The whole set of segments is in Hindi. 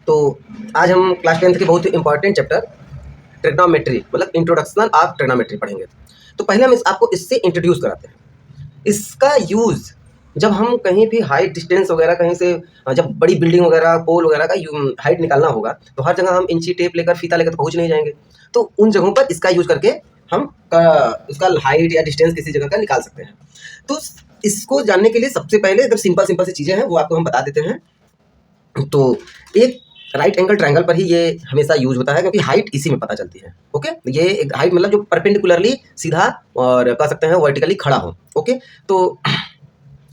तो आज हम क्लास 10th के बहुत ही इंपॉर्टेंट चैप्टर ट्रिग्नोमेट्री मतलब इंट्रोडक्शन ऑफ ट्रिग्नोमेट्री पढ़ेंगे। तो पहले हम आपको इससे इंट्रोड्यूस कराते हैं। इसका यूज़ जब हम कहीं भी हाइट डिस्टेंस वगैरह कहीं से जब बड़ी बिल्डिंग वगैरह पोल वगैरह का हाइट निकालना होगा तो हर जगह हम इंची टेप लेकर फीता लेकर तो पहुँच नहीं जाएंगे। तो उन जगहों पर इसका यूज़ करके हम उसका हाइट या डिस्टेंस किसी जगह का निकाल सकते हैं। तो इसको जानने के लिए सबसे पहले एकदम सिंपल सिंपल सी चीज़ें हैं वो आपको हम बता देते हैं। तो एक राइट एंगल ट्रायंगल पर ही ये हमेशा यूज होता है क्योंकि हाइट इसी में पता चलती है। ओके, ये एक हाइट मतलब जो परपेंडिकुलरली सीधा और कह सकते हैं वर्टिकली खड़ा हो। ओके, तो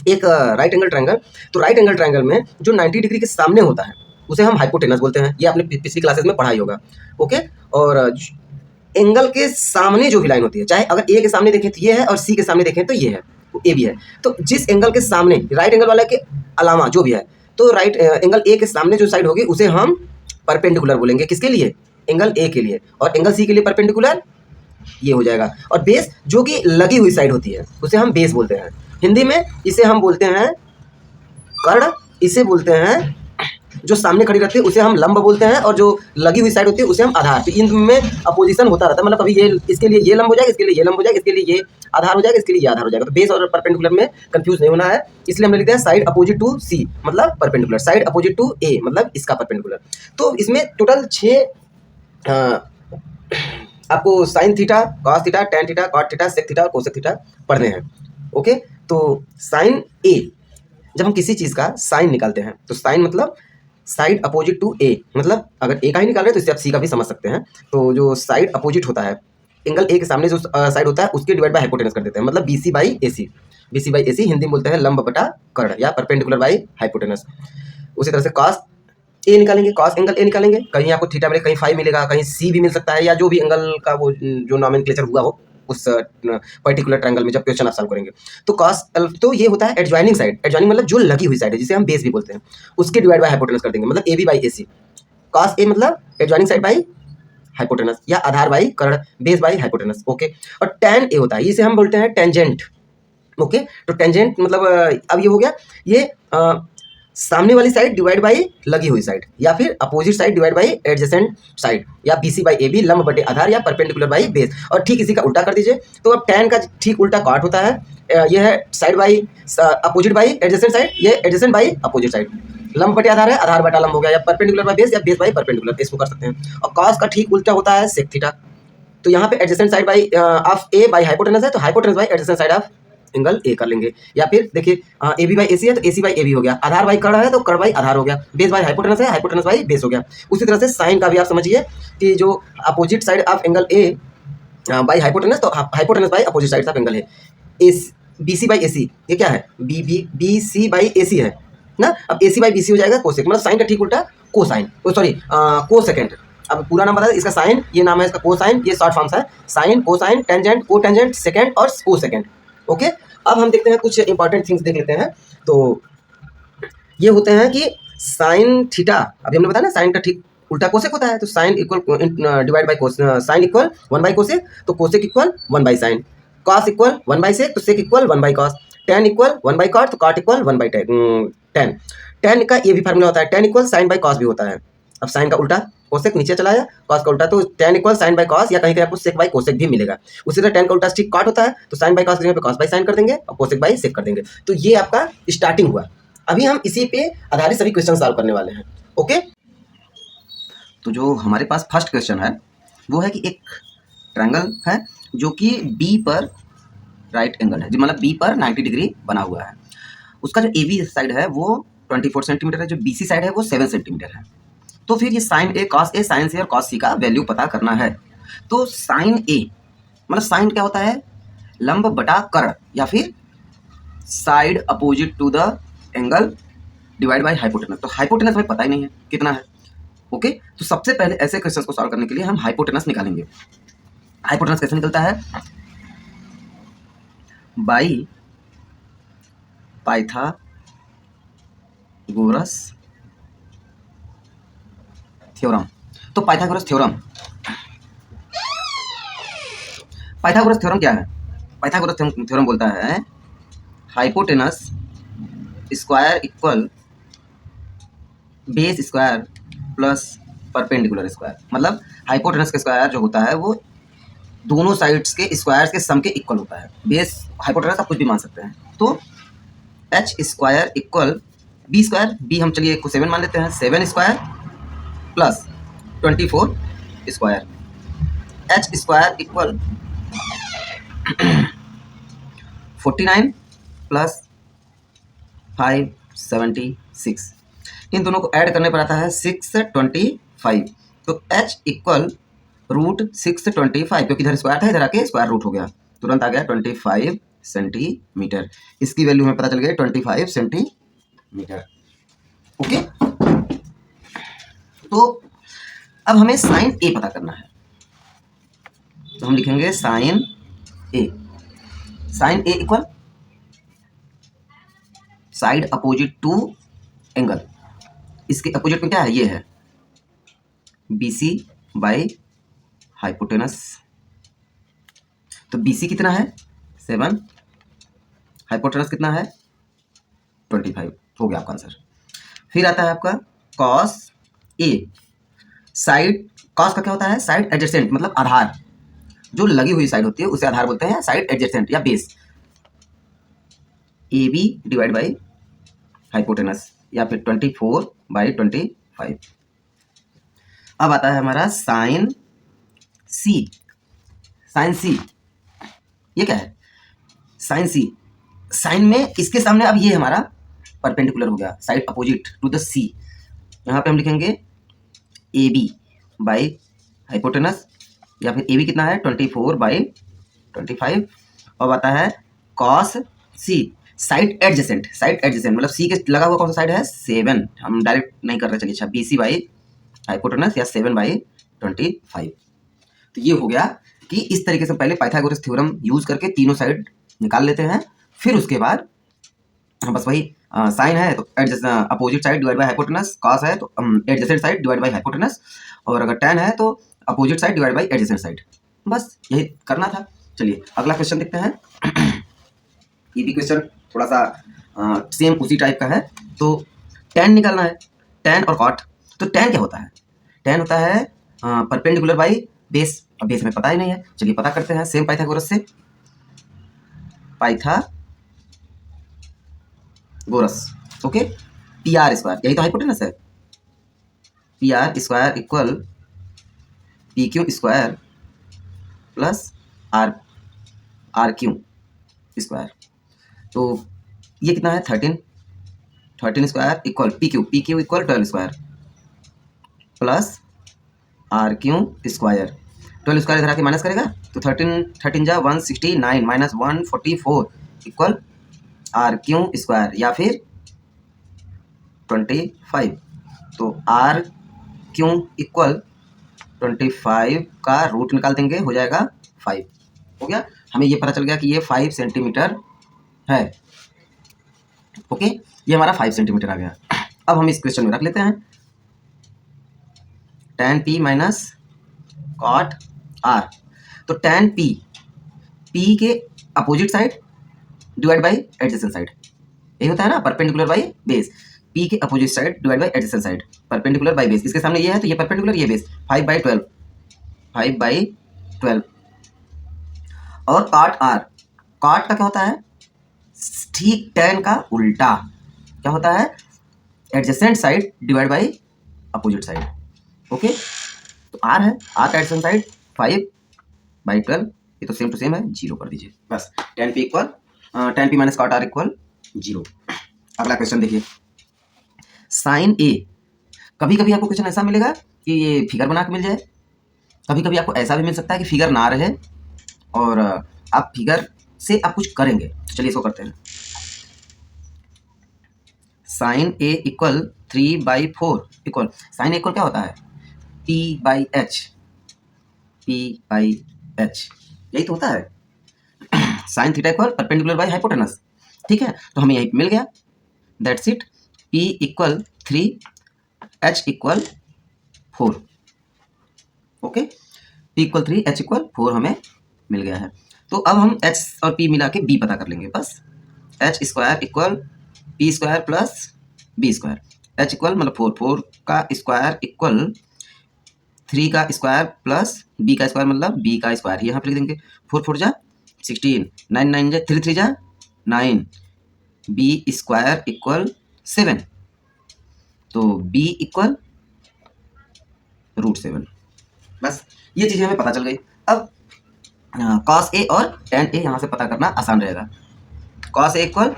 एक राइट एंगल ट्रायंगल, तो राइट एंगल ट्रायंगल में जो 90 डिग्री के सामने होता है उसे हम हाइपोटेनस बोलते हैं। ये आपने पिछली क्लासेस में पढ़ा ही होगा। ओके, और एंगल के सामने जो भी लाइन होती है, चाहे अगर ए के सामने देखें तो ये है और सी के सामने देखें तो ये है, तो ए भी है। तो जिस एंगल के सामने राइट एंगल वाला के अलावा जो भी है, तो राइट एंगल ए के सामने जो साइड होगी उसे हम परपेंडिकुलर बोलेंगे। किसके लिए? एंगल ए के लिए। और एंगल सी के लिए परपेंडिकुलर ये हो जाएगा। और बेस जो कि लगी हुई साइड होती है उसे हम बेस बोलते हैं। हिंदी में इसे हम बोलते हैं कर्ण, इसे बोलते हैं जो सामने खड़ी रहती है उसे हम लंब बोलते हैं, और जो लगी हुई साइड होती है उसे हम आधार। तो इनमें अपोजिशन होता रहता है, मतलब कभी ये इसके लिए ये लंब हो जाएगा, इसके लिए ये लंब हो जाएगा, इसके लिए ये आधार हो जाएगा, इसके लिए ये आधार हो जाएगा। तो बेस और परपेंडिकुलर में कंफ्यूज नहीं होना है, इसलिए हमने लिखा है साइड अपोजिट टू सी मतलब perpendicular, side opposite to A मतलब इसका परपेंडिकुलर। तो इसमें टोटल 6 आपको sin theta, cos theta, tan theta, cot theta, sec theta और कोसेक थीटा पढ़ने हैं। ओके, तो साइन ए, जब हम किसी चीज़ का साइन निकालते हैं तो साइन मतलब साइड अपोजिट टू ए, मतलब अगर ए का ही निकाल रहे हैं तो इससे आप सी का भी समझ सकते हैं। तो जो साइड अपोजिट होता है एंगल ए के सामने जो साइड होता है उसके डिवाइड बाय हाइपोटेनस कर देते हैं, मतलब BC by AC. BC by AC Hindi में बोलते हैं लंब बटा कर्ण या परपेंडिकुलर बाई हाइपोटेनस। उसी तरह से कॉस ए निकालेंगे, कॉस एंगल ए निकालेंगे, कहीं आपको थीटा मिलेगा, कहीं फाई मिलेगा, कहीं सी भी मिल सकता है, या जो भी एंगल का वो जो नॉमेनक्लेचर हुआ हो उस पर्टिकुलर ट्रायंगल में जब क्वेश्चन आप सॉल्व करेंगे। तो कॉस तो ये होता है एडजॉइनिंग साइड, एडजॉइनिंग मतलब जो लगी हुई साइड है जिसे हम बेस भी बोलते हैं, उसके डिवाइड बाय हाइपोटेनस कर देंगे, मतलब A B by A C. Cos A मतलब एडजॉइनिंग साइड बाई हाइपोटेनस या आधार बाई कर्ण, बेस बाई हाइपोटेनस। ओके, और टेन ए होता है, इसे हम बोलते हैं टेंजेंट। ओके, तो टेंजेंट मतलब अब ये हो गया, ये सामने वाली साइड डिवाइड बाई लगी हुई साइड, या फिर opposite side divide by adjacent side, या बीसी बाई ए बी लंब बटे आधार या परपेंडिकुलर बाई बेस। और ठीक इसी का उल्टा कर दीजिए, तो अब टेन का ठीक उल्टा कॉट होता है। ये है side by opposite by adjacent side, ये एडजेसेंट बाई अपोजिट साइड। लंब बटे आधार है, आधार बटा लंब हो गया, या परपेंडिकुलर बाई बेस या बेस बाई परपेंडिकुलर, इसको कर सकते हैं। और कॉस का ठीक उल्टा होता है सेक थीटा। तो यहाँ पे adjacent side by of A by hypotenuse है, तो hypotenuse by adjacent side of angle ए कर लेंगे। या फिर देखिए ए बी बाई ए सी है तो ए सी बाई ए बी हो गया, आधार बाई कर्ण है तो कर्ण बाई आधार हो गया, बेस बाई हाइपोटेनस है, हाइपोटेनस बाई बेस हो गया। उसी तरह से साइन का भी आप समझिए कि जो opposite side of angle A by hypotenuse, तो hypotenuse by opposite side of angle है। S B C by A C, ये क्या है? बी सी बाई ए सी है ना। अब ए सी बाई बी सी हो जाएगा कोसेक, मतलब साइन का ठीक उल्टा कोसाइन, सॉरी को सेकेंड। अब पूरा नाम बता दें, इसका साइन, ये नाम है इसका कोसाइन, ये शॉर्ट फॉर्म्स है, साइन, कोसाइन, टेंजेंट, को टेंजेंट, सेकेंड और को सेकेंड। ओके, अब हम देखते हैं कुछ इंपॉर्टेंट थिंग्स देख लेते हैं। तो ये होते हैं कि साइन थीटा, अभी हमने बताया ना साइन का ठीक उल्टा कोसेक होता है, तो sine equal divide by cos, sine equal 1 by cosec, तो cosec equal 1 by sine, cos equal 1 by sec, तो sec equal 1 by cos, tan equal 1 by cot, तो cot equal 1 by tan. Tan का ये भी फार्मूला होता है, tan equal sign by cos भी होता है। अब साइन का उल्टा कोसेक नीचे चला आया, कॉस का उल्टा तो tan equal sign by cos, या कहीं कहीं आपको सेक बाई कोसेक भी मिलेगा। उसी तरह टेन का उल्टा ठीक कॉट होता है, तो साइन बाई कॉस पे कॉस बाई साइन कर देंगे और कोसेक बाई सेक कर देंगे। तो ये आपका स्टार्टिंग हुआ। अभी हम इसी पे आधारित सभी क्वेश्चन सॉल्व करने वाले हैं। ओके, तो जो हमारे पास फर्स्ट क्वेश्चन है वो है कि एक ट्रायंगल है जो कि बी पर राइट एंगल है, मतलब बी पर 90 डिग्री बना हुआ है। उसका जो ए बी साइड है वो 24 सेंटीमीटर है, जो बी सी साइड है वो 7 सेंटीमीटर है। तो फिर ये sign A cos A, sign सी और कॉस सी का वैल्यू पता करना है। तो साइन ए मतलब साइन क्या होता है? लंब बटा कर्ण, या फिर side opposite to the angle divide by hypotenuse. तो हाइपोटेनस हमें पता ही नहीं है कितना है। ओके, तो सबसे पहले ऐसे क्वेश्चन को सॉल्व करने के लिए हम हाइपोटेनस निकालेंगे। हाइपोटेनस कैसे निकलता है? By Pythagoras theorem. तो पाइथागोरस थ्योरम, पाइथागोरस थ्योरम क्या है? पाइथागोरस थ्योरम बोलता है hypotenuse square equal base square plus perpendicular square, मतलब हाइपोटेनस का स्क्वायर जो होता है वो दोनों साइड्स के स्क्वायर्स के सम के इक्वल होता है। बेस हाइपोटेनस आप कुछ भी मान सकते हैं। तो H square equal B square, B हम चलिए को 7 मान लेते हैं, 7 square plus 24 square, H square equal 49 plus 576, इन दोनों को ऐड करने पर आता है 625। तो एच इक्वल रूट 625, क्योंकि इधर स्क्वायर था, इधर आके स्क्वायर रूट हो गया, तुरंत आ गया 25 सेंटीमीटर। इसकी वैल्यू हमें पता चल गई 25 सेंटीमीटर। ओके, तो अब हमें साइन ए पता करना है, तो हम लिखेंगे sin A. Sin A equal side opposite to angle, इसके अपोजिट में क्या है, ये है BC बाई हाइपोटेनस। तो BC कितना है 7, हाइपोटेनस कितना है 25, हो गया आपका आंसर। फिर आता है आपका कॉस ए। साइड कॉस का क्या होता है, साइड एडजेसेंट, मतलब आधार, जो लगी हुई साइड होती है उसे आधार बोलते हैं, साइड एडजेसेंट या base. AB divide by hypotenuse, या फिर 24/25। अब आता है हमारा साइन सी। साइन सी ये क्या है, साइन सी, साइन में इसके सामने अब ये हमारा परपेंडिकुलर हो गया, साइड अपोजिट टू द सी। यहाँ पे हम लिखेंगे AB बाई हाइपोटेनस, या फिर AB कितना है 24/25। अब आता है कॉस सी, साइड एडजेसेंट, साइड एडजेसेंट मतलब सी के लगा हुआ कौन सा साइड है 7, हम डायरेक्ट नहीं कर रहे, चलिए अच्छा BC बाई हाइपोटेनस या 7/25। तो ये हो गया कि इस तरीके से पहले पाइथागोरस थ्योरम यूज करके तीनों साइड निकाल लेते हैं, फिर उसके बाद बस वही साइन है तो opposite side divide by hypotenuse, cos है तो adjacent side divide by hypotenuse, और अगर tan है तो opposite side divide by adjacent side, बस यही करना था। चलिए अगला क्वेश्चन देखते हैं। ये भी क्वेश्चन थोड़ा सा सेम उसी टाइप का है। तो tan निकालना है, tan और कॉट। तो tan क्या होता है, tan होता है परपेंडिकुलर बाई बेस। अब बेस में पता ही नहीं है, चलिए पता करते हैं सेम पाइथागोरस से। पाइथागोरस ओके, PR स्क्वायर, यही तो हाइपोटेनस है, PR square equal PQ square plus RQ square. तो ये कितना है 13 square equal PQ equal 12 square plus RQ square. 12 square इधर आके माइनस करेगा तो 13 जा 169 माइनस 144 इक्वल RQ स्क्वायर, या फिर 25। तो RQ इक्वल 25 का रूट निकाल देंगे, हो जाएगा 5। हो गया, हमें ये पता चल गया कि ये 5 सेंटीमीटर है। ओके, ये हमारा 5 सेंटीमीटर आ गया। अब हम इस क्वेश्चन में रख लेते हैं tan P minus cot R। तो tan P के opposite side divide by adjacent side, यही होता है ना, परपेंडिकुलर बाई बेस। P के opposite side divide by adjacent side, perpendicular by base. इसके सामने ये है तो ये परपेंडिकुलर, ये बेस, 5/12, 5/12। और कॉट R, कॉट का क्या होता है, ठीक tan का उल्टा, क्या होता है, adjacent side divide by opposite side. Okay, तो R है, R का एडजेसेंट साइड 5/12, ये तो सेम टू सेम है, 0 कर दीजिए बस। tan P minus cot R equal 0। अगला क्वेश्चन देखिए, साइन ए। कभी कभी आपको क्वेश्चन ऐसा मिलेगा कि ये फिगर बना के मिल जाए, कभी कभी आपको ऐसा भी मिल सकता है कि फिगर ना रहे और आप फिगर से आप कुछ करेंगे। चलिए इसको करते हैं। Sign A equal 3/4 equal, sign A equal क्या होता है P/H, यही तो होता है। Sine theta equal perpendicular by hypotenuse, ठीक है, तो हमें यही मिल गया, that's it. P equal 3, H equal 4। Okay, P equal 3, H equal 4 हमें मिल गया है। तो अब हम H और P मिला के B पता कर लेंगे बस। H square equal P square plus B square. H equal मतलब 4, 4 का स्क्वायर इक्वल 3 का स्क्वायर प्लस बी का स्क्वायर मतलब बी का स्क्वायर, यहाँ पे लिख देंगे 4 4 जा 16, 9 9 जा 3 3 जा 9, बी स्क्वायर इक्वल 7, तो बी इक्वल √7। बस ये चीज़ें हमें पता चल गई। अब कॉस ए और टेन ए यहाँ से पता करना आसान रहेगा। Cos A equal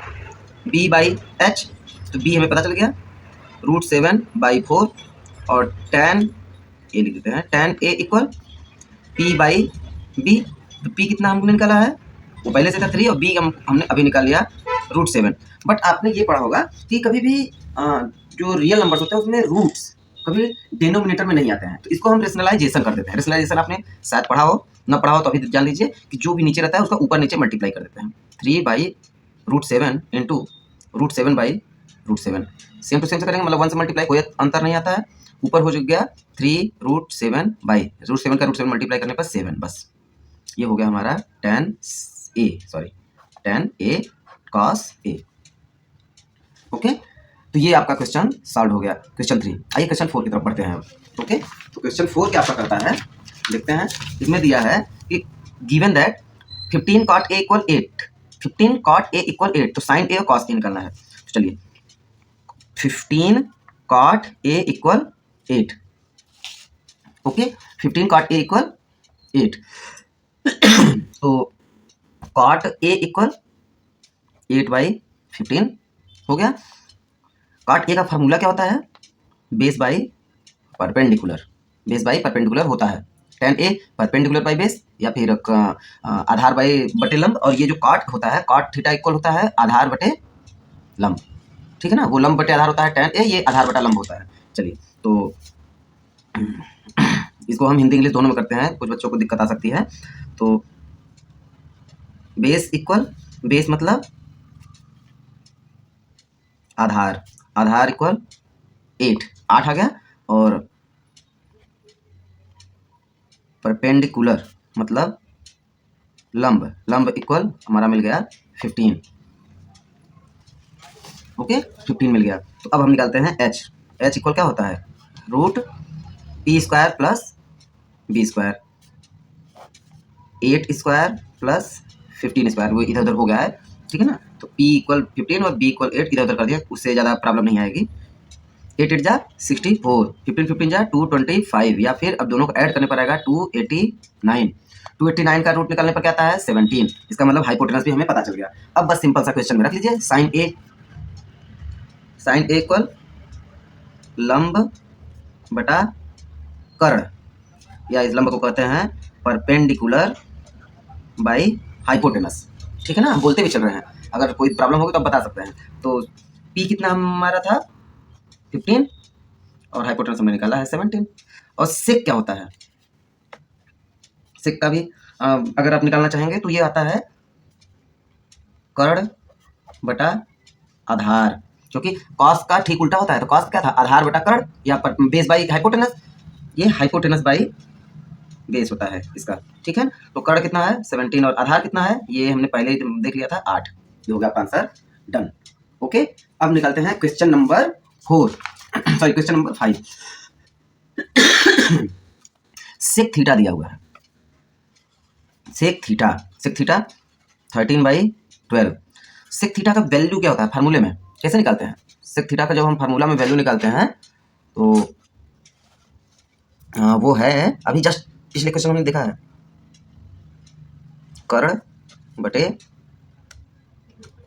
B by H, तो बी हमें पता चल गया √7/4, और टेन ए लिख देते हैं, tan A equal P by B, तो पी कितना हमने निकाला है, वो पहले से था 3 और बी हमने अभी निकाल लिया √7। बट आपने ये पढ़ा होगा कि कभी भी जो रियल नंबर्स होते हैं उसमें रूट्स कभी डिनोमिनेटर में नहीं आते हैं, तो इसको हम रेशनलाइजेशन कर देते हैं। रेशनलाइजेशन आपने शायद पढ़ा हो, ना पढ़ा हो तो अभी जान लीजिए कि जो भी नीचे रहता है उसका ऊपर नीचे मल्टीप्लाई कर देते हैं। 3/√7 इंटू √7/√7, सेम टू सेम से करेंगे, मतलब 1 से मल्टीप्लाई, कोई अंतर नहीं आता है। ऊपर हो गया 3√7/√7 का √7 मल्टीप्लाई करने पर 7, बस ये हो गया हमारा tan ए cos ए। ओके, तो ये आपका क्वेश्चन सॉल्व हो गया, क्वेश्चन 3। आइए क्वेश्चन 4 की तरफ बढ़ते हैं। ओके, तो क्वेश्चन 4 क्या आपका करता है, देखते हैं। इसमें दिया है कि given that 15 cot a equal 8, 15 cot a equal 8, तो साइन ए और cos ए निकालना है। तो चलिए 15 cot a equal 8, okay, 15 cot a equal 8, तो cot a इक्वल 8/15 हो गया। cot a का फार्मूला क्या होता है, base by perpendicular, base by perpendicular होता है। tan a perpendicular by base, या फिर आधार बाई बटे लंब, और ये जो cot होता है, cot थीटा इक्वल होता है आधार बटे लंब, ठीक है ना, वो लंब बटे आधार होता है tan a, ये आधार बटा लंब होता है। चलिए, तो इसको हम हिंदी इंग्लिश दोनों में करते हैं, कुछ बच्चों को दिक्कत आ सकती है। तो बेस इक्वल, बेस मतलब आधार, आधार इक्वल 8 आ गया, और परपेंडिकुलर मतलब लंब, लंब इक्वल हमारा मिल गया 15, ओके, 15 मिल गया। तो अब हम निकालते हैं एच, एच इक्वल क्या होता है, √p² प्लस b², 8² प्लस 15², वो इधर उधर हो गया है, ठीक है ना। तो p इक्वल 15 और b इक्वल 8 इधर उधर कर दिया, उससे ज़्यादा प्रॉब्लम नहीं आएगी। 8 8 जा 64, 15 15 जा 225, या फिर अब दोनों को ऐड करने पर आएगा 289, 289 का रूट निकालने पर क्या आता है 17, इसका मतलब हाइपोटेनस भी हमें पता चल गया। अब बस सिंपल सा क्वेश्चन में रख लीजिए, sign A, sin A equal लंब बटा कर्ण, या इस लंब को कहते हैं परपेंडिकुलर बाई हाइपोटेनस, ठीक है ना, हम बोलते भी चल रहे हैं, अगर कोई प्रॉब्लम होगी तो आप बता सकते हैं। तो P कितना हमारा था 15, और हाइपोटेनस हमने निकाला है 17। और सेक क्या होता है, सेक का भी अगर आप निकालना चाहेंगे तो ये आता है कर्ण बटा आधार, क्योंकि कॉस का ठीक उल्टा होता है, तो कॉस क्या था, आधार बटा कर्ण, या बेस बाई हाइपोटेनस, ये हाइपोटेनस बाई बेस होता है इसका, ठीक है। तो कर्ण कितना है 17, और आधार कितना है, ये हमने पहले ही देख लिया था 8, ये हो गया आपका आंसर, डन। ओके, अब निकालते हैं question number 4, sorry question number 5। Sec theta दिया हुआ है, sec theta, sec theta 13/12। Sec theta का वैल्यू क्या होता है फार्मूले में, कैसे निकालते हैं सेक थीटा का, जब हम फार्मूला में वैल्यू निकालते हैं तो वो है, अभी जस्ट पिछले क्वेश्चन हमने देखा है, कर्ण बटे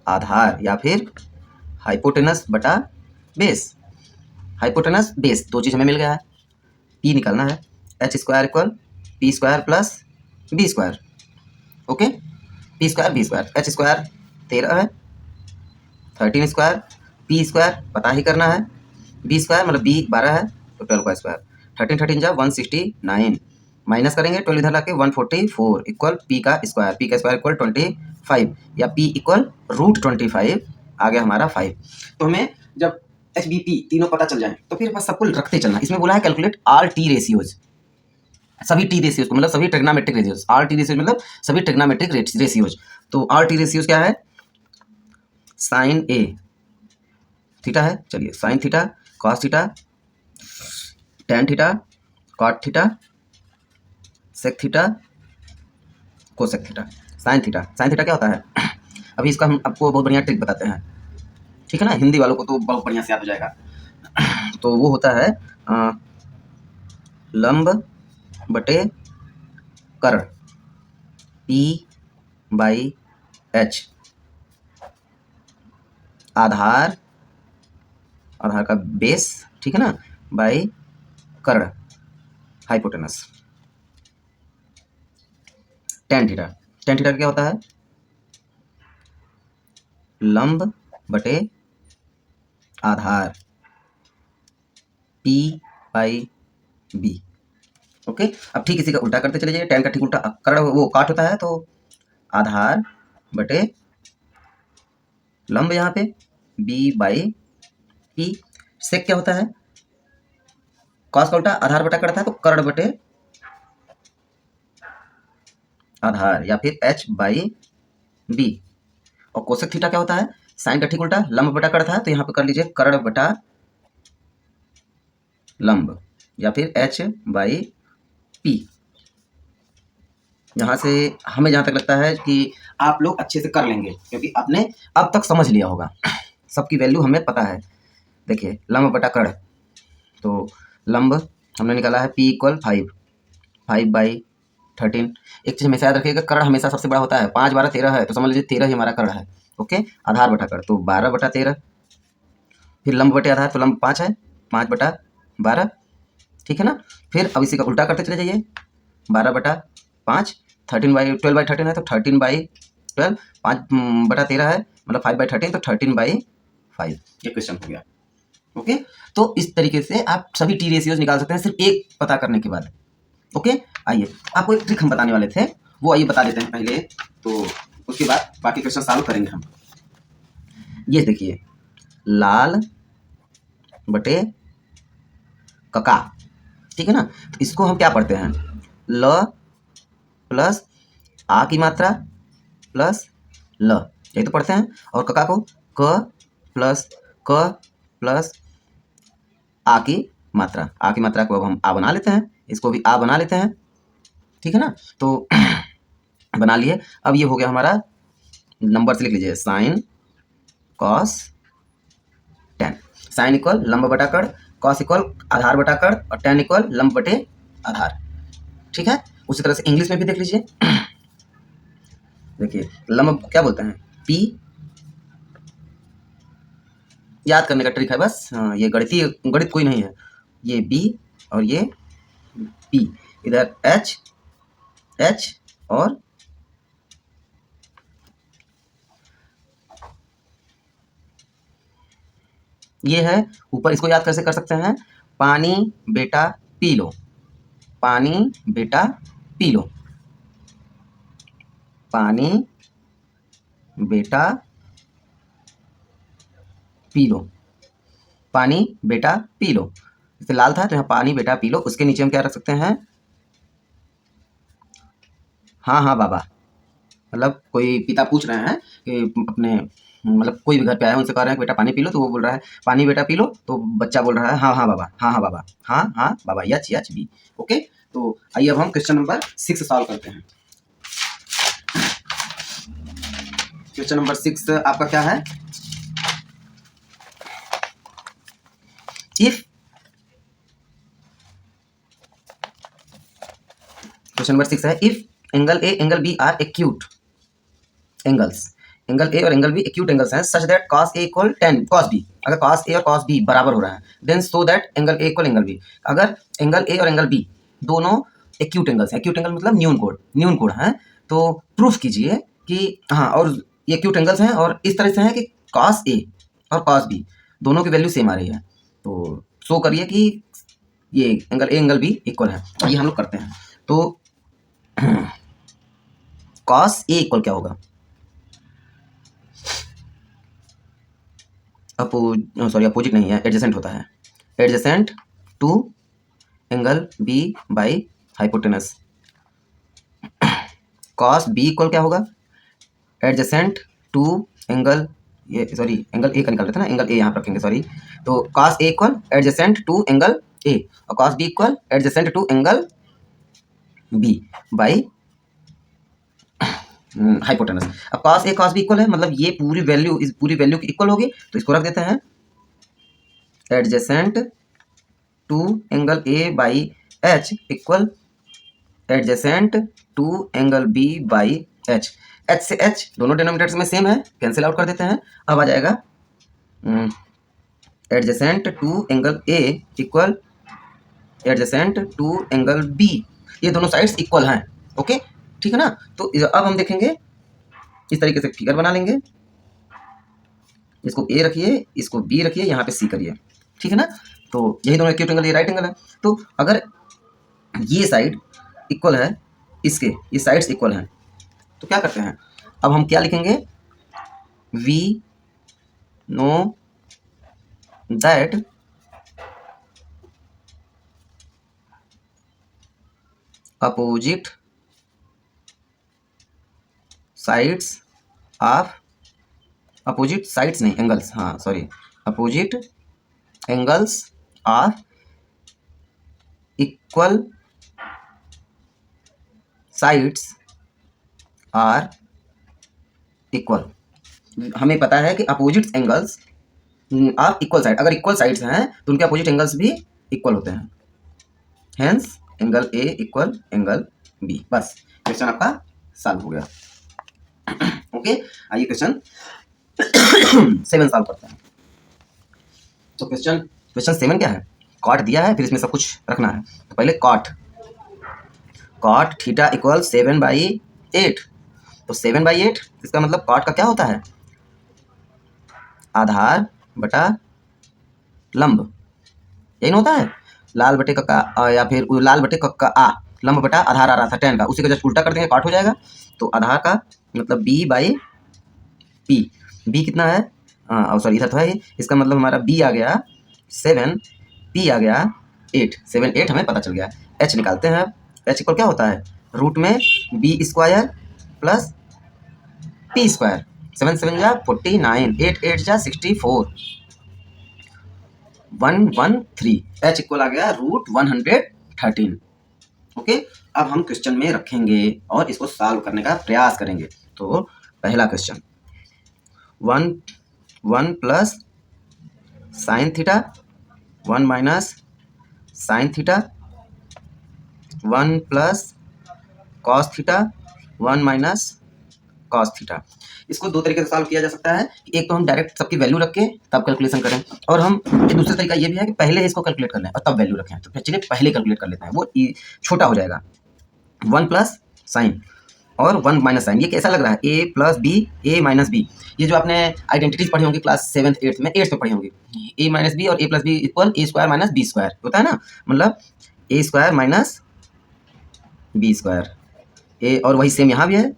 आधार, या फिर हाइपोटेनस बटा बेस, हाइपोटेनस बेस, दो चीज़ हमें मिल गया है। P निकालना है, h² equal p² plus b², okay, p² b², h² 13 है, 13², p² पता ही करना है, b² मतलब b 12 है, तो 12 का स्क्वायर, 13 13 जा 169, माइनस करेंगे 12 इधर लाके 144 इक्वल p का स्क्वायर, p का स्क्वायर इक्वल 25, या p इक्वल √25 आ गया हमारा 5। तो हमें जब HBP तीनों पता चल जाए तो फिर बस सबको रखते चलना। इसमें बोला है कैलकुलेट आल टी रेशियोज, सभी टी रेशियोज को, मतलब सभी ट्रिग्नोमेट्रिक रेशियोज, आल टी रेशियोज मतलब सभी ट्रिग्नोमेट्रिक रेशियोज। तो आल टी रेशियोज क्या है, साइन ए थीटा है, चलिए sin theta cos theta, tan theta, cot theta, sec theta, cosec theta, sin theta. Sin theta क्या होता है? अभी इसका हम आपको बहुत बढ़िया ट्रिक बताते हैं, ठीक है ना। हिंदी वालों को तो बहुत बढ़िया से याद हो जाएगा। तो वो होता है लंब बटे कर्ण, P बाई H, आधार, आधार का बेस, ठीक है ना, बाई कर्ण, hypotenuse, tan theta. Tan theta क्या होता है? लंब बटे आधार, P बाई B। ओके, अब ठीक इसी का उल्टा करते चले जाइए। टेन का ठीक उल्टा कर्ण वो काट होता है, तो आधार बटे लंब यहाँ पे B बाई P। सेक क्या होता है? कॉस का उल्टा आधार बटा कर्ण था, तो कर्ण बटे आधार या फिर H बाई B। और कोसेक थीटा क्या होता है? साइन का ठीक उल्टा लंब बटा कर्ण था, तो यहाँ पे कर लीजिए कर्ण बटा लंब या फिर H बाई P। यहाँ से हमें जहाँ तक लगता है कि आप लोग अच्छे से कर लेंगे, क्योंकि आपने अब तक समझ लिया होगा, सबकी वैल्यू हमें पता है। देखिए लंब बटा कर्ण, तो लंब हमने निकाला है P इक्वल 5, 5/13। एक चीज़ हमेशा याद रखिएगा, कर्ण हमेशा सबसे बड़ा होता है। 5 12 13 है, तो समझ लीजिए 13 ही हमारा कर्ण है। ओके, आधार बटा कर्ण, तो 12/13। फिर लंब बटे आधार, तो लंब 5 है, 5/12, ठीक है ना। फिर अब इसी का उल्टा करते चले जाइए, 12/5, 12/13 है, तो 13/12, 5/13 है, मतलब 5/13, तो 13/5। ये क्वेश्चन हो गया। ओके, तो इस तरीके से आप सभी टी रेशियोज निकाल सकते हैं सिर्फ एक पता करने के बाद। ओके, आइए आपको एक ट्रिक हम बताने वाले थे, वो आइए बता देते हैं पहले, तो उसके बाद बाकी क्वेश्चन सॉल्व करेंगे हम। ये देखिए, लाल बटे कका, ठीक है ना। तो इसको हम क्या पढ़ते हैं? ल प्लस आ की मात्रा प्लस ल, यही तो पढ़ते हैं। और कका को क प्लस आ की मात्रा। आ की मात्रा को अब हम आ बना लेते हैं, इसको भी आ बना लेते हैं, ठीक है ना। तो बना लिए। अब ये हो गया हमारा, नंबर से लिख लीजिए, sin cos tan. Sin equal लंब बटा कर्ण, कॉस इक्वल आधार बटा कर्ण, और टेन इक्वल लंब बटे आधार, ठीक है। उसी तरह से इंग्लिश में भी देख लीजिए। देखिए लंब क्या बोलते हैं? P, याद करने का ट्रिक है बस, ये गणित कोई नहीं है। ये B और ये P, इधर H और ये है ऊपर। इसको याद कैसे कर सकते हैं? पानी बेटा पी लो, पानी बेटा पी लो, पानी बेटा पी लो, पानी बेटा पी लो। जैसे लाल था तो यहाँ पानी बेटा पी लो, उसके नीचे हम क्या रख सकते हैं? हाँ हाँ बाबा। मतलब कोई पिता पूछ रहे हैं कि अपने, मतलब कोई भी घर पे आया उनसे कह रहे हैं कि बेटा पानी पी लो, तो वो बोल रहा है पानी बेटा पी लो, तो बच्चा बोल रहा है हाँ हाँ बाबा, हाँ हाँ बाबा, हाँ हाँ बाबा, यच यच बी। ओके, तो आइए अब हम क्वेश्चन नंबर 6 सॉल्व करते हैं। क्वेश्चन नंबर 6 आपका क्या है? इफ क्वेश्चन नंबर 6 है, if angle A angle B are acute angles, angle A और एंगल बी एक्यूट एंगल्स हैं, सच दैट cos a इक्वल tan cos b। अगर cos a और cos b बराबर हो रहा है, then so that angle A equal angle B. अगर एंगल ए और एंगल बी दोनों एक्यूट एंगल्स हैं, एक्यूट एंगल मतलब न्यून कोण है, तो प्रूफ कीजिए कि हाँ, और ये एक्यूट एंगल्स हैं और इस तरह से हैं कि cos a और cos b दोनों की वैल्यू सेम आ रही है, तो शो करिए कि ये angle A angle B equal है। ये हम लोग करते हैं, तो cos a इक्वल क्या होगा? अपोजिट नहीं है, एडजेसेंट होता है, adjacent to angle B by hypotenuse. Cos B equal क्या होगा? एडजेसेंट टू एंगल ये सॉरी एंगल ए का निकाल रहे थे ना, एंगल ए यहाँ पर रखेंगे सॉरी। तो cos A equal adjacent to angle A और cos B equal adjacent to angle B by hypotenuse. अब cos A cos B equal है, मतलब ये पूरी वैल्यू इस पूरी वैल्यू की इक्वल होगी, तो इसको रख देते हैं adjacent to angle A by H equal adjacent to angle B by H. H से एच दोनों डिनोमिनेटर्स में सेम है, कैंसिल आउट कर देते हैं। अब आ जाएगा adjacent to angle A equal adjacent to angle B, ये दोनों साइड्स इक्वल हैं। ओके ठीक है ना। तो अब हम देखेंगे इस तरीके से फिगर बना लेंगे, इसको ए रखिए, इसको बी रखिए, यहाँ पे सी करिए, ठीक है ना। तो यही दोनों एक्यूट एंगल, ये राइट एंगल है। तो अगर ये साइड इक्वल है इसके, ये साइड्स इक्वल हैं, तो क्या करते हैं, अब हम क्या लिखेंगे, we know that opposite sides of, opposite sides नहीं एंगल्स, हाँ sorry, opposite angles of equal sides are equal. हमें पता है कि opposite angles of equal side, अगर इक्वल साइड्स हैं तो उनके अपोजिट एंगल्स भी इक्वल होते हैं, hence angle A equal angle B. बस क्वेश्चन आपका सॉल्व हो गया। ओके आइए क्वेश्चन 7 सॉल्व करते हैं। तो क्वेश्चन 7 क्या है, कॉट दिया है, फिर इसमें सब कुछ रखना है। तो पहले कॉट थीटा इक्वल 7/8। तो 7/8 इसका मतलब कॉट का क्या होता है, आधार बटा लंब, यही ना होता है, लाल बटे का या फिर लाल बटे का आ, लंब बटा आधार आ रहा था tan का, उसी का जस्ट उल्टा कर देंगे कॉट हो जाएगा। तो आधार का मतलब b बाई पी, b कितना है, सॉरी इधर तो है, इसका मतलब हमारा b आ गया 7, p आ गया 8, 7 8 हमें पता चल गया। h निकालते हैं, h इक्वल क्या होता है, रूट में b square plus p square, 7 7 जा 49, 8 8 जा 64, 113, h इक्वल आ गया √113। ओके अब हम क्वेश्चन में रखेंगे और इसको सॉल्व करने का प्रयास करेंगे। तो पहला question 1 plus sine theta 1 minus sine theta 1 plus cos theta 1 minus cos theta. इसको दो तरीके से सॉल्व किया जा सकता है, एक तो हम डायरेक्ट सबकी वैल्यू रख के तब कैलकुलेशन करें, और हम दूसरा तरीका ये भी है कि पहले इसको कैलकुलेट कर लें और तब वैल्यू रखें। तो चलिए पहले कैलकुलेट कर लेते हैं, वो छोटा हो जाएगा। 1 प्लस साइन और 1 माइनस साइन, ये कैसा लग रहा है, ए प्लस बी, ए माइनस बी। ये जो आपने आइडेंटिटीज पढ़ी होंगी क्लास 7th 8th में, 8th में पढ़ी होंगी, ए माइनस बी और ए प्लस बी इक्वल ए स्क्वायर माइनस बी स्क्वायर होता है ना, मतलब ए स्क्वायर माइनस बी स्क्वायर, ए, और वही सेम यहाँ भी है।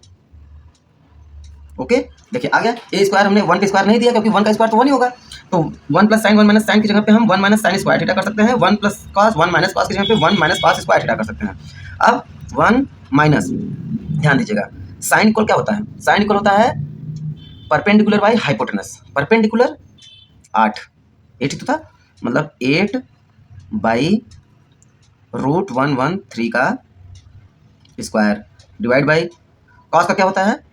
ओके देखिए आ गया, ए स्क्वायर हमने 1 का स्क्वायर नहीं दिया क्योंकि 1 का स्क्वायर तो 1 ही होगा, तो 1 प्लस साइन 1 माइनस साइन की जगह पे हम 1 माइनस साइन स्क्वायर थीटा कर सकते हैं, 1 प्लस कॉस 1 माइनस कॉस की जगह पे 1 माइनस कॉस स्क्वायर थीटा कर सकते हैं। अब 1 माइनस, ध्यान दीजिएगा, साइन इक्वल क्या होता है, साइन इक्वल होता है परपेंडिकुलर बाई हाइपोटेनस, परपेंडिकुलर 8 ही तो था, मतलब 8 बाई √113 का स्क्वायर डिवाइड बाई कॉस का क्या होता है,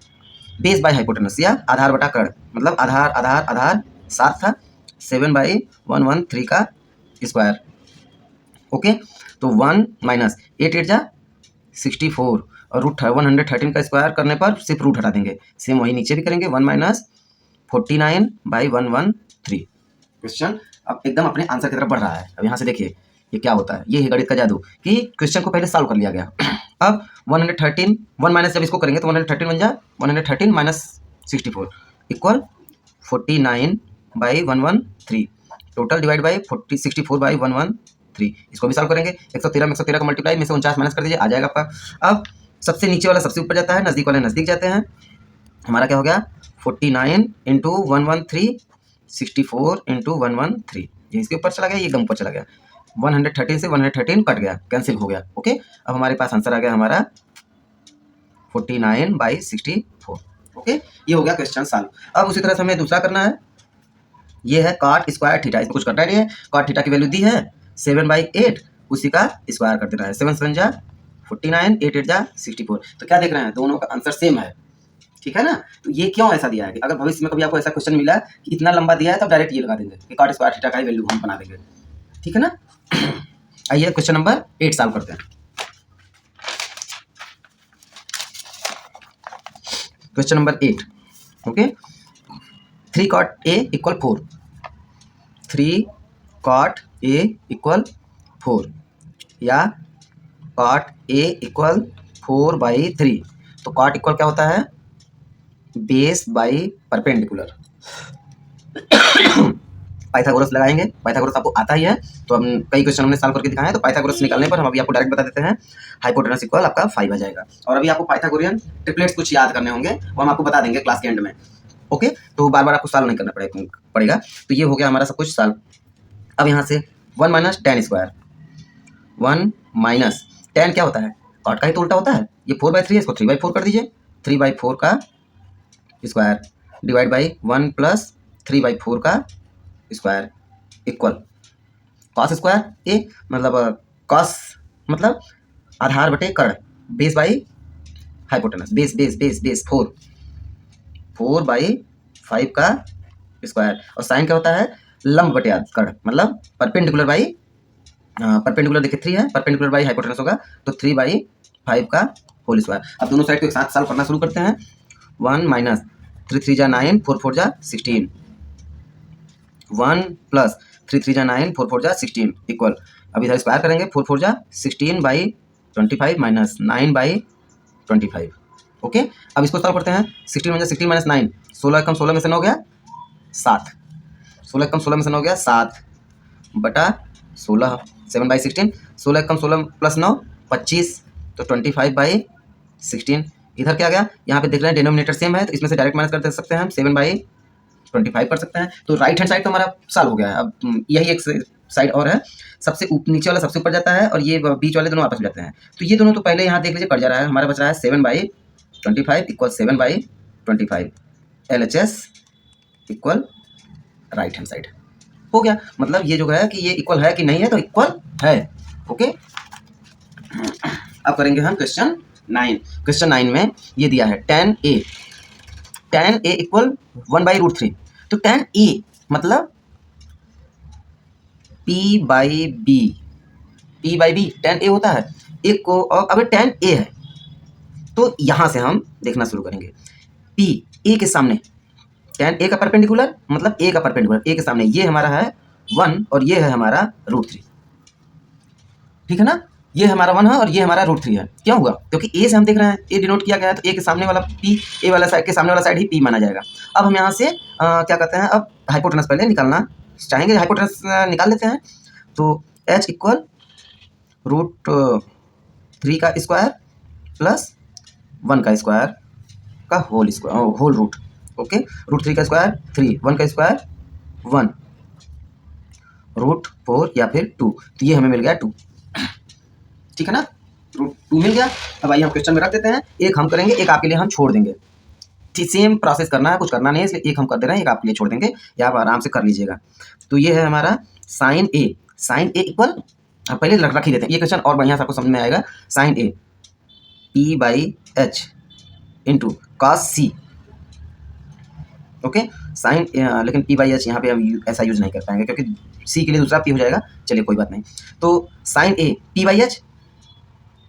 बेस बाई हाइपोटेनस या आधार बटा कर्ण, मतलब आधार आधार आधार 7 था, 7/113 का स्क्वायर। ओके तो 1 माइनस 8 8 जा 64 और √113 का स्क्वायर करने पर सिर्फ रूट हटा देंगे, सेम वही नीचे भी करेंगे, 1 माइनस 49/113। क्वेश्चन अब एकदम अपने आंसर की तरफ बढ़ रहा है। अब यहाँ से देखिए ये क्या होता है, ये है गणित का जादू कि क्वेश्चन को पहले सॉल्व कर लिया गया। अब 113 1 माइनस जब इसको करेंगे तो 113 बन जाए 113 minus 64 equal 49/113, total divide by 64/113। इसको भी सॉल्व करेंगे, 113 में 113 का मल्टीप्लाई में से 49 माइनस कर दीजिए, आ जाएगा आपका। अब सबसे नीचे वाला सबसे ऊपर जाता है, नज़दीक वाले नज़दीक जाते हैं, हमारा क्या हो गया 49 × 113, 64 × 113, ये इसके ऊपर चला गया, ये एकदम ऊपर चला गया, 113 से 113 कट गया, कैंसिल हो गया। ओके अब हमारे पास आंसर आ गया हमारा 49/64। ओके, ये हो गया क्वेश्चन सॉल्व। अब उसी तरह से हमें दूसरा करना है, ये है कॉट स्क्वायर थीटा, इसमें कुछ करना नहीं है। कॉट थीटा की वैल्यू दी है 7/8, उसी का स्क्वायर कर देना है। 7 7 जा 49, 8 8 जा 64। तो क्या देख रहे हैं, दोनों का आंसर सेम है, ठीक है ना। तो ये क्यों ऐसा दिया है कि अगर भविष्य में कभी आपको ऐसा क्वेश्चन मिला कि इतना लंबा दिया है तो डायरेक्ट ये लगा देंगे कि कॉट स्क्वायर थीटा का ही वैल्यू हम बना देंगे, ठीक है ना। आइए क्वेश्चन नंबर 8 सॉल्व करते हैं। Question number 8, okay. 3 cot A equal 4, 3 cot A equal 4 या cot A इक्वल 4/3। तो cot इक्वल क्या होता है, बेस बाई परपेंडिकुलर। पाइथागोरस लगाएंगे, पाइथागोरस आपको आता ही है, तो हम कई क्वेश्चन हमने सॉल्व करके दिखाए हैं। तो पाइथागोरस निकालने पर हम अभी आपको डायरेक्ट बता देते हैं, हाइपोटेनस इक्वल आपका 5 आ जाएगा। और अभी आपको पाइथागोरियन ट्रिपलेट्स कुछ याद करने होंगे, वो हम आपको बता देंगे क्लास के एंड में, ओके। तो बार बार आपको सॉल्व नहीं करना पड़ेगा। तो ये हो गया हमारा सब कुछ सॉल्व। अब यहाँ से 1 minus tan square, 1 minus tan क्या होता है, कॉट का ही तो उल्टा होता है। ये 4/3 है, इसको 3/4 कर दीजिए। 3/4 का स्क्वायर डिवाइड बाई 1 प्लस 3/4 का square equal cos square A, मतलब कॉस मतलब आधार बटे कर्ण, base by hypotenuse, base base base base 4/5 का स्क्वायर। और साइन क्या होता है, लंब बटे कर्ण, मतलब परपेंडिकुलर बाई परपेंडिकुलर देखिए 3 है, परपेंडिकुलर बाई हाइपोटेनस होगा तो 3/5 का होल स्क्वायर। अब दोनों साइड को एक साथ सॉल्व करना शुरू करते हैं। 1 माइनस 3 3 जा 9, 4 4 जा 16, 1 प्लस 3 3 जा 9, 4 4 जा 16 इक्वल, अब इधर स्क्वायर करेंगे, 4 4 जा 16/25 माइनस 9/25, ओके। अब इसको सॉल्व करते हैं। 16 में 16 माइनस 9, 16 कम 16 में से 9 गया 7, 16 कम 16 में से 9 गया 7 बटा 16, 7/16, 16 कम 16 प्लस 9 25, तो 25/16। इधर क्या गया, यहाँ पे देख रहे हैं डिनोमिनेटर सेम है, तो इसमें से डायरेक्ट माइनस कर दे सकते हैं हम, 7/25 कर सकते हैं। तो राइट हैंड साइड तो हमारा सॉल्व हो गया है। अब यही एक साइड और है, सबसे नीचे वाला सबसे ऊपर जाता है और ये बीच वाले दोनों आपस में जाते हैं। तो ये दोनों तो पहले यहाँ देख लीजिए कट जा रहा है, हमारा बच रहा है 7/25 equal 7/25, LHS equal right hand side हो गया। मतलब ये जो है कि ये इक्वल है कि नहीं है, तो इक्वल है, ओके। अब करेंगे हम क्वेश्चन 9। क्वेश्चन 9 में ये दिया है tan A इक्वल 1/√3। तो tan A मतलब P/B, P/B tan A होता है एक को। और अगर tan A है तो यहाँ से हम देखना शुरू करेंगे, P A के सामने tan A का परपेंडिकुलर, मतलब A का परपेंडिकुलर, A के सामने ये हमारा है 1 और ये है हमारा √3, ठीक है ना। ये हमारा 1 है और ये हमारा √3 है। क्यों हुआ, क्योंकि A से हम देख रहे हैं, A डिनोट किया गया है, तो A के सामने वाला P, A वाला साइड के सामने वाला साइड ही P माना जाएगा। अब हम यहाँ से क्या कहते हैं, अब हाइपोटेनस पहले निकालना चाहेंगे, हाइपोटेनस निकाल लेते हैं। तो H इक्वल √3 का स्क्वायर प्लस 1 का स्क्वायर का होल रूट, ओके। √3 का स्क्वायर 3, 1 का स्क्वायर 1, √4 या फिर 2, तो ये हमें मिल गया 2, ठीक है ना। √2 मिल गया। अब आइए हम क्वेश्चन में रख देते हैं, एक हम करेंगे, एक आपके लिए हम छोड़ देंगे। सेम प्रोसेस करना है, कुछ करना नहीं है, इसलिए एक हम कर दे रहे हैं, एक आपके लिए छोड़ देंगे, या आप आराम से कर लीजिएगा। तो ये है हमारा साइन ए इक्वल, पहले रख ही देते हैं, ये क्वेश्चन और बढ़िया से आपको समझ में आएगा। Sin A P/H into cos C, okay. Sin लेकिन P/H यहाँ पे हम ऐसा यूज नहीं कर पाएंगे क्योंकि C के लिए दूसरा P हो जाएगा, चलिए कोई बात नहीं। तो साइन A P/H,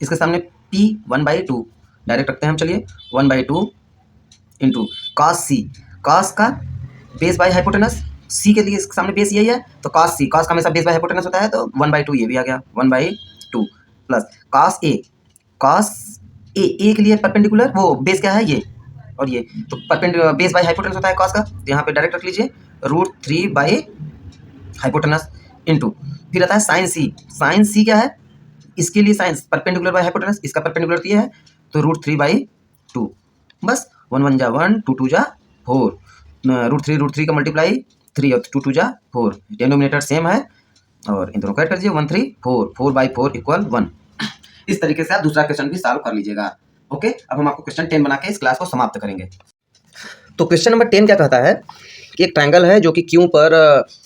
इसके सामने P 1/2 डायरेक्ट रखते हैं हम, चलिए 1/2 इंटू कॉस C, कॉस का बेस बाई हाइपोटेनस, C के लिए इसके सामने बेस यही है, तो कॉस C, कॉस का हमेशा बेस बाई हाइपोटेनस होता है, तो 1/2 ये भी आ गया, 1/2 प्लस कॉस A के लिए परपेंडिकुलर, वो बेस क्या है ये और ये, तो परपेंडिकुलर बेस बाई हाइपोटेनस होता है कॉस का, तो यहाँ पे डायरेक्ट रख लीजिए √3 बाई हाइपोटेनस इंटू, फिर आता है साइन C क्या है, इसके लिए साइन परपेंडिकुलर बाई हाइपोटेनस, इसका परपेंडिकुलर ये है, तो √3/2, बस 1 1 जा 1, 2 2 जा 4, √3 का मल्टीप्लाई 3 और 2 2 जा 4, डिनोमिनेटर सेम है और इन दोनों को ऐड कर दीजिए, 1 3 4, 4/4 इक्वल 1। इस तरीके से आप दूसरा क्वेश्चन भी सॉल्व कर लीजिएगा, ओके। अब हम आपको क्वेश्चन 10 बना के इस क्लास को समाप्त करेंगे। तो क्वेश्चन नंबर 10 क्या कहता है कि एक ट्रायंगल है जो कि क्यू पर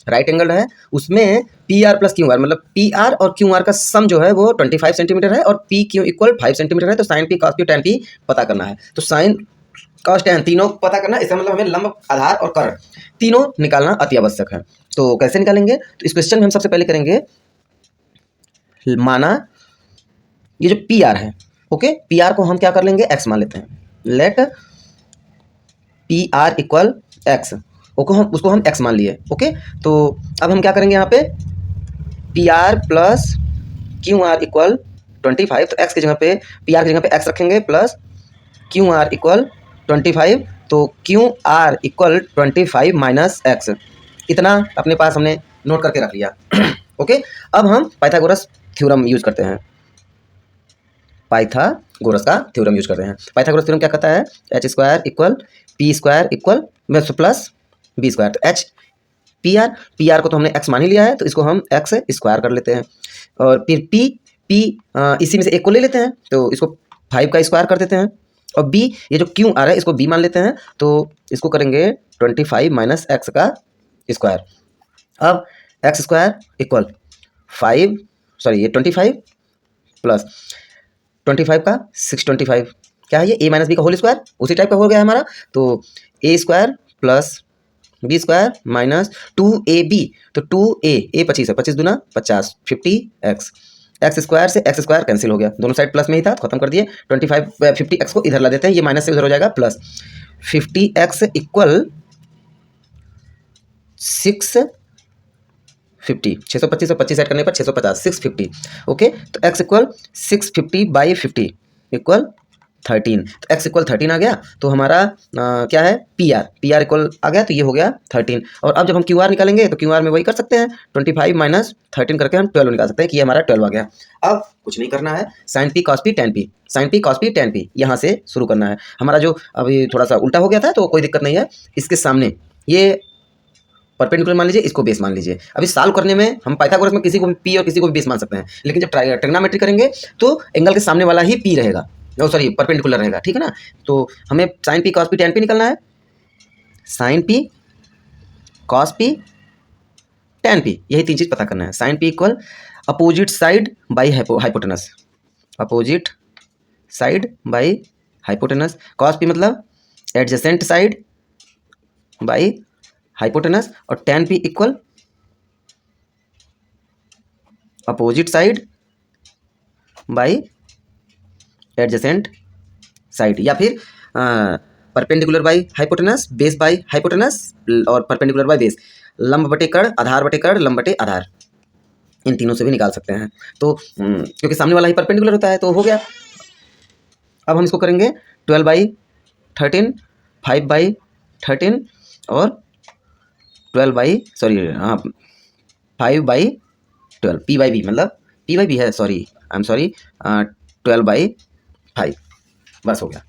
राइट एंगल है, उसमें P R plus Q R, मतलब पी आर और क्यू आर का सम जो है वो 25 सेंटीमीटर है और पी क्यू इक्वल 5 सेंटीमीटर है। तो sin P cos P tan P पता करना है। तो साइन कॉस टेन तीनों पता करना है, इसका मतलब हमें लंब, आधार और कर्ण तीनों निकालना अति आवश्यक है। तो कैसे निकालेंगे? तो इस क्वेश्चन में हम सबसे पहले करेंगे, माना ये जो पी आर है, ओके, पी आर को हम क्या कर लेंगे, एक्स मान लेते हैं। Let P R equal X, उसको हम एक्स मान लिए, ओके। तो अब हम क्या करेंगे यहाँ पे, P R plus Q R equal 25, तो एक्स की जगह पे, पी आर की जगह पे एक्स रखेंगे प्लस क्यू आर इक्वल 25, तो Q R equal 25 minus x, इतना अपने पास हमने नोट करके रख लिया। ओके, अब हम पाइथागोरस थ्योरम यूज करते हैं। पाइथागोरस का थ्योरम यूज करते हैं। पाइथागोरस थ्योरम क्या कहता है, H square equal P square equal plus B square. तो एच पी आर को तो हमने एक्स मान ही लिया है, तो इसको हम एक्स स्क्वायर कर लेते हैं। और फिर पी इसी में से एक को ले लेते हैं, तो इसको 5 का स्क्वायर कर देते हैं। और बी, ये जो क्यू आ रहा है इसको बी मान लेते हैं, तो इसको करेंगे 25 माइनस एक्स का स्क्वायर। अब एक्स स्क्वायर इक्वल 25 प्लस 25 का 625, क्या है ये, ए माइनस बी का होल स्क्वायर, उसी टाइप का हो गया हमारा। तो A square plus B square minus 2ab, तो 2a 25 है, 25 दूना 50, 50x, एक्स स्क्वायर से एक्स स्क्वायर कैंसिल हो गया, दोनों साइड प्लस में ही था, खत्म कर दिए। 50x को इधर ला देते हैं, ये माइनस से उधर हो जाएगा प्लस। 50x इक्वल 650, 625 और 25 ऐड करने पर 650, 650, ओके। तो x इक्वल 650/50 इक्वल 13, तो x इक्वल 13 आ गया। तो हमारा क्या है, पी आर इक्वल आ गया, तो ये हो गया 13। और अब जब हम क्यू आर निकालेंगे तो क्यू आर में वही कर सकते हैं, 25 माइनस 13 करके हम 12 निकाल सकते हैं कि ये हमारा 12 आ गया। अब कुछ नहीं करना है, sin P cos P tan P, sin P cos P tan P यहाँ से शुरू करना है। हमारा जो अभी थोड़ा सा उल्टा हो गया था, तो कोई दिक्कत नहीं है। इसके सामने ये परपेंडिकुलर मान लीजिए, इसको बेस मान लीजिए। अभी सॉल्व करने में हम पाइथागोरस में किसी को भी पी और किसी को भी बेस मान सकते हैं, लेकिन जब ट्रिग्नोमेट्री करेंगे तो एंगल के सामने वाला ही पी रहेगा, सॉरी परपेंडिकुलर रहेगा, ठीक है ना। तो हमें sin P cos P tan P निकलना है। Sin P cos P tan P, यही तीन चीज़ पता करना है। Sin P equal opposite side by hypotenuse, opposite side by hypotenuse. Cos P मतलब एडजेसेंट साइड बाई हाइपोटेनस। और tan P equal opposite side by adjacent side, या फिर perpendicular by hypotenuse, base by hypotenuse, और परपेंडिकुलर बाई बेस, लंब बटे कर्ण, आधार बटे कर्ण, लंब बटे आधार, इन तीनों से भी निकाल सकते हैं। तो क्योंकि सामने वाला ही परपेंडिकुलर होता है, तो हो गया। अब हम इसको करेंगे 12/13, 5/13 और 5/12, पी बाई बी, मतलब पी बाई बी है, सॉरी आई एम सॉरी, 12/5, बस हो गया।